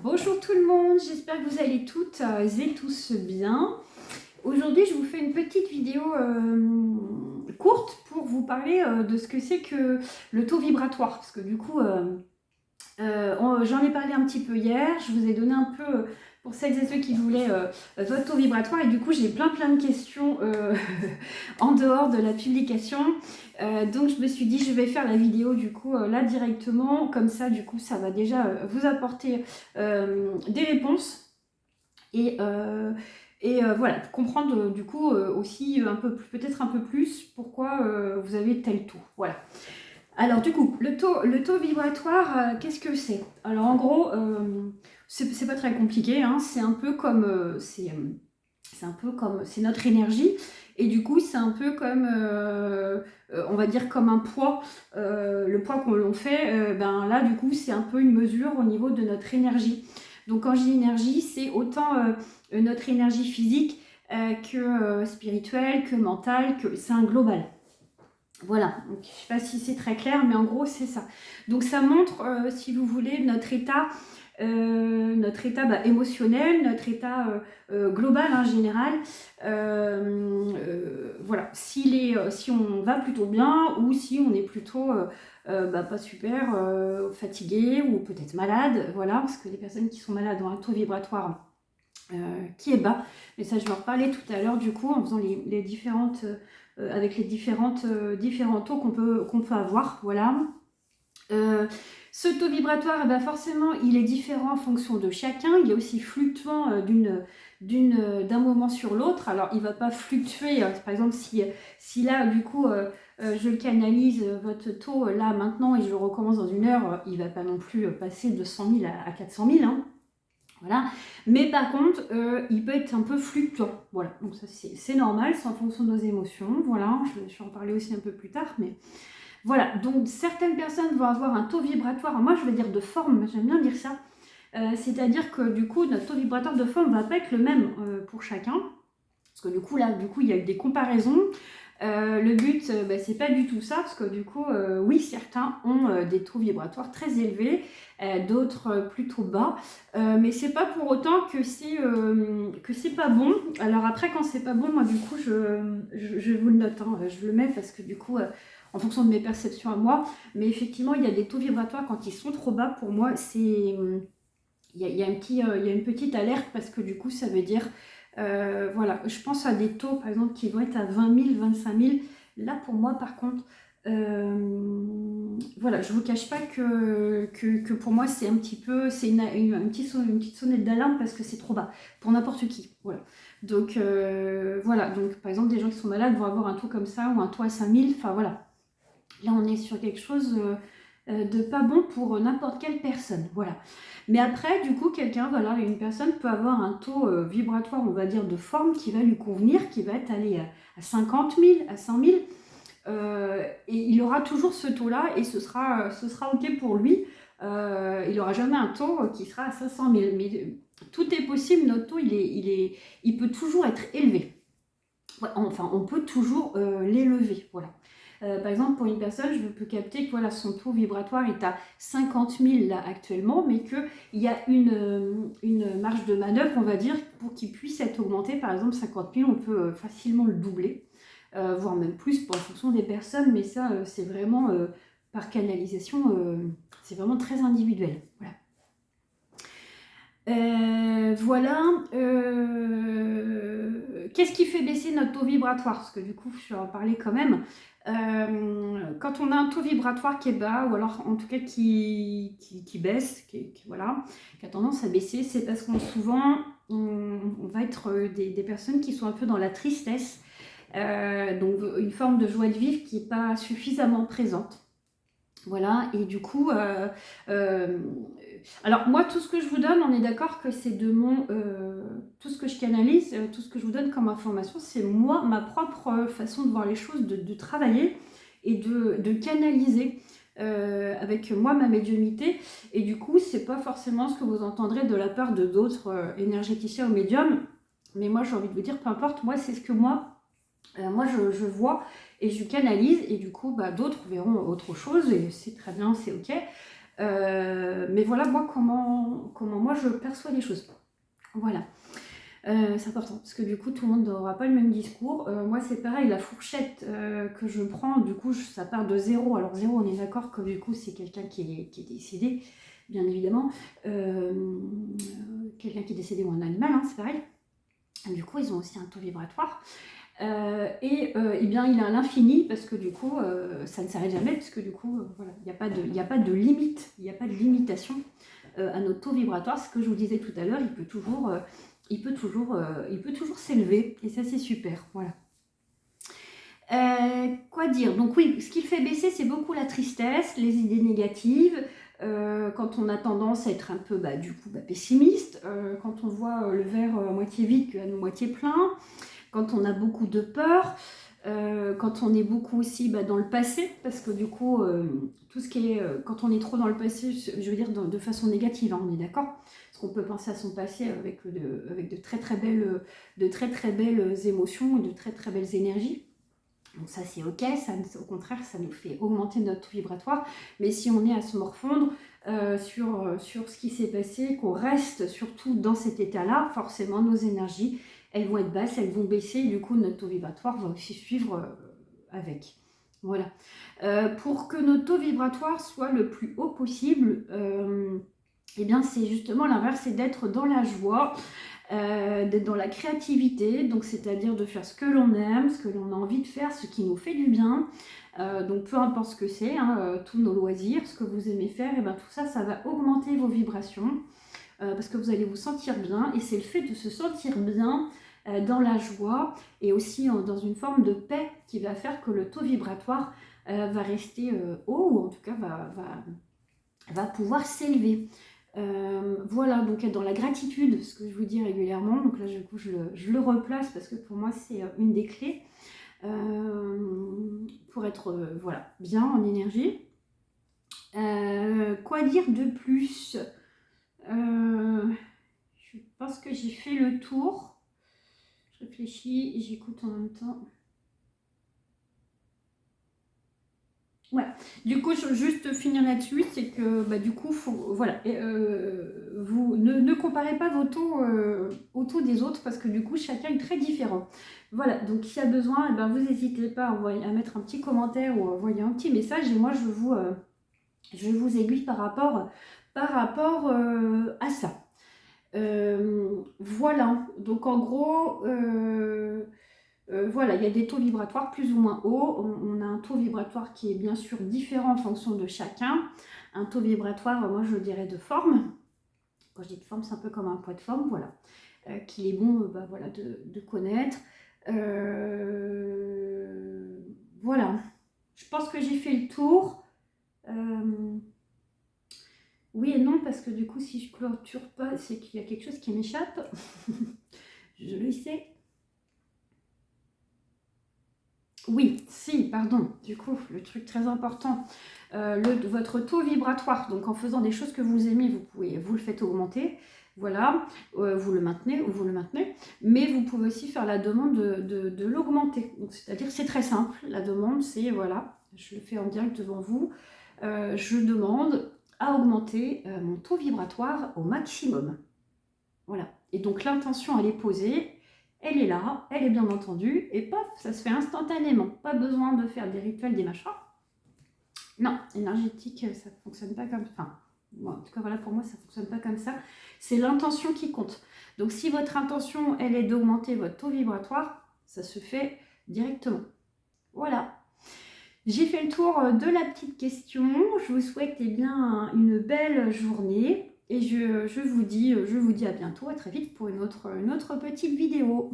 Bonjour tout le monde, j'espère que vous allez toutes et tous bien. Aujourd'hui, je vous fais une petite vidéo courte pour vous parler de ce que c'est que le taux vibratoire. Parce que du coup, j'en ai parlé un petit peu hier, je vous ai donné un peu, pour celles et ceux qui voulaient, votre taux vibratoire. Et du coup, j'ai plein de questions en dehors de la publication. Donc, je me suis dit, je vais faire la vidéo du coup là directement. Comme ça, du coup, ça va déjà vous apporter des réponses. Voilà, comprendre du coup aussi peut-être un peu plus pourquoi vous avez tel taux. Voilà. Alors du coup, le taux vibratoire, qu'est-ce que c'est? Alors en gros, c'est pas très compliqué, hein, c'est un peu comme c'est notre énergie, et du coup c'est un peu comme on va dire comme un poids. Le poids qu'on l'on fait, ben là du coup c'est un peu une mesure au niveau de notre énergie. Donc quand je dis énergie, c'est autant notre énergie physique que spirituelle, que mentale, que c'est un global. Voilà, donc, je ne sais pas si c'est très clair, mais en gros c'est ça. Donc ça montre, si vous voulez, notre état émotionnel, notre état global en général. Voilà, si on va plutôt bien ou si on est plutôt pas super fatigué ou peut-être malade. Voilà, parce que les personnes qui sont malades ont un taux vibratoire qui est bas. Mais ça, je vais en reparler tout à l'heure du coup en faisant les différentes avec les différents taux qu'on peut avoir. Voilà. Ce taux vibratoire, eh ben forcément, il est différent en fonction de chacun. Il est aussi fluctuant d'un moment sur l'autre. Alors, il ne va pas fluctuer. Par exemple, si là, du coup, je canalise votre taux là maintenant et je recommence dans une heure, il ne va pas non plus passer de 100 000 à 400 000. Hein. Voilà. Mais par contre, il peut être un peu fluctuant. Voilà. Donc ça, c'est normal, c'est en fonction de nos émotions. Voilà. Je vais en parler aussi un peu plus tard, mais voilà. Donc certaines personnes vont avoir un taux vibratoire. Moi, je vais dire de forme. J'aime bien dire ça. C'est-à-dire que du coup, notre taux vibratoire de forme va pas être le même pour chacun. Parce que du coup, là, il y a eu des comparaisons. Le but, c'est pas du tout ça, parce que du coup, oui, certains ont des taux vibratoires très élevés, d'autres plutôt bas, mais c'est pas pour autant que c'est pas bon. Alors après, quand c'est pas bon, moi du coup, je vous le note, hein, je le mets parce que du coup, en fonction de mes perceptions à moi, mais effectivement, il y a des taux vibratoires quand ils sont trop bas, pour moi, il y a une petite alerte parce que du coup, ça veut dire, voilà, je pense à des taux, par exemple, qui vont être à 20 000, 25 000. Là, pour moi, par contre, voilà, je ne vous cache pas que pour moi, c'est un petit peu, c'est une petite sonnette d'alarme parce que c'est trop bas pour n'importe qui. Voilà. Donc, voilà. Donc, par exemple, des gens qui sont malades vont avoir un taux comme ça ou un taux à 5 000. Enfin, voilà. Là, on est sur quelque chose de pas bon pour n'importe quelle personne. Voilà. Mais après, du coup, une personne peut avoir un taux vibratoire, on va dire, de forme qui va lui convenir, qui va être allé à 50 000, à 100 000. Et il aura toujours ce taux-là et ce sera OK pour lui. Il n'aura jamais un taux qui sera à 500 000. Mais tout est possible, notre taux, il peut toujours être élevé. Enfin, on peut toujours l'élever. Voilà. Par exemple, pour une personne, je peux capter que voilà, son taux vibratoire est à 50 000 là, actuellement, mais qu'il y a une marge de manœuvre, on va dire, pour qu'il puisse être augmenté. Par exemple, 50 000, on peut facilement le doubler, voire même plus en fonction des personnes, mais ça, c'est vraiment par canalisation, c'est vraiment très individuel. Voilà. Qu'est-ce qui fait baisser notre taux vibratoire? Parce que du coup, je vais en parler quand même. Quand on a un taux vibratoire qui est bas, ou alors en tout cas qui baisse, voilà, qui a tendance à baisser, c'est parce qu'on souvent, on va être des personnes qui sont un peu dans la tristesse, donc une forme de joie de vivre qui n'est pas suffisamment présente. Voilà, et du coup, alors moi, tout ce que je vous donne, on est d'accord que c'est tout ce que je canalise, tout ce que je vous donne comme information, c'est moi, ma propre façon de voir les choses, de travailler et de canaliser avec moi ma médiumnité. Et du coup, c'est pas forcément ce que vous entendrez de la part de d'autres énergéticiens ou médiums. Mais moi, j'ai envie de vous dire, peu importe, moi, c'est ce que moi je vois et je canalise, et du coup d'autres verront autre chose et c'est très bien, c'est ok. Mais voilà, moi comment moi je perçois les choses. Voilà. C'est important parce que du coup tout le monde n'aura pas le même discours. Moi c'est pareil, la fourchette que je prends, du coup ça part de 0. Alors 0, on est d'accord que du coup c'est quelqu'un qui est décédé, bien évidemment. Quelqu'un qui est décédé ou un animal, hein, c'est pareil. Du coup ils ont aussi un taux vibratoire. Et bien il est à l'infini parce que du coup ça ne s'arrête jamais parce que du coup voilà, il n'y a pas de limite, il n'y a pas de limitation à notre taux vibratoire. Ce que je vous disais tout à l'heure, il peut toujours s'élever et ça c'est super. Voilà. Quoi dire? Donc oui, ce qui le fait baisser, c'est beaucoup la tristesse, les idées négatives, quand on a tendance à être un peu pessimiste, quand on voit le verre à moitié vide qu'à moitié plein, quand on a beaucoup de peur, quand on est beaucoup aussi dans le passé, parce que du coup, tout ce qui est, quand on est trop dans le passé, je veux dire de façon négative, hein, on est d'accord? Parce qu'on peut penser à son passé avec de très très belles émotions et de très très belles énergies. Donc ça c'est ok, ça, au contraire ça nous fait augmenter notre taux vibratoire, mais si on est à se morfondre sur ce qui s'est passé, qu'on reste surtout dans cet état-là, forcément nos énergies, elles vont être basses, elles vont baisser, et du coup notre taux vibratoire va aussi suivre avec. Voilà. Pour que notre taux vibratoire soit le plus haut possible, eh bien c'est justement l'inverse, c'est d'être dans la joie, d'être dans la créativité, donc c'est-à-dire de faire ce que l'on aime, ce que l'on a envie de faire, ce qui nous fait du bien, donc peu importe ce que c'est, hein, tous nos loisirs, ce que vous aimez faire, et bien tout ça, ça va augmenter vos vibrations, parce que vous allez vous sentir bien, et c'est le fait de se sentir bien dans la joie, et aussi dans une forme de paix qui va faire que le taux vibratoire va rester haut, ou en tout cas va pouvoir s'élever. Voilà, donc être dans la gratitude, ce que je vous dis régulièrement, donc là du coup je le replace parce que pour moi c'est une des clés pour être voilà, bien en énergie. Quoi dire de plus? Je pense que j'ai fait le tour. Je réfléchis, j'écoute en même temps. Ouais, du coup, juste finir là-dessus, c'est que du coup, voilà, vous ne comparez pas vos taux aux taux des autres parce que du coup, chacun est très différent. Voilà, donc s'il y a besoin, vous n'hésitez pas à mettre un petit commentaire ou à envoyer un petit message et moi, je vous aiguille par rapport à ça. Voilà, donc en gros... voilà, il y a des taux vibratoires plus ou moins hauts. On a un taux vibratoire qui est bien sûr différent en fonction de chacun. Un taux vibratoire, moi je dirais de forme. Quand je dis de forme, c'est un peu comme un poids de forme, voilà. Qu'il est bon voilà, de connaître. Voilà, je pense que j'ai fait le tour. Oui et non, parce que du coup, si je clôture pas, c'est qu'il y a quelque chose qui m'échappe. Je le sais. Oui, si, pardon, du coup, le truc très important, votre taux vibratoire, donc en faisant des choses que vous aimez, vous le faites augmenter, voilà, vous le maintenez ou vous le maintenez, mais vous pouvez aussi faire la demande de l'augmenter. Donc c'est-à-dire, c'est très simple, la demande, c'est, voilà, je le fais en direct devant vous, je demande à augmenter mon taux vibratoire au maximum. Voilà, et donc l'intention, elle est posée, elle est là, elle est bien entendue, et paf, ça se fait instantanément. Pas besoin de faire des rituels, des machins. Non, énergétique, ça ne fonctionne pas comme ça. Enfin, bon, en tout cas, voilà, pour moi, ça ne fonctionne pas comme ça. C'est l'intention qui compte. Donc, si votre intention, elle est d'augmenter votre taux vibratoire, ça se fait directement. Voilà. J'ai fait le tour de la petite question. Je vous souhaite bien une belle journée. Et je vous dis à bientôt, à très vite pour une autre petite vidéo.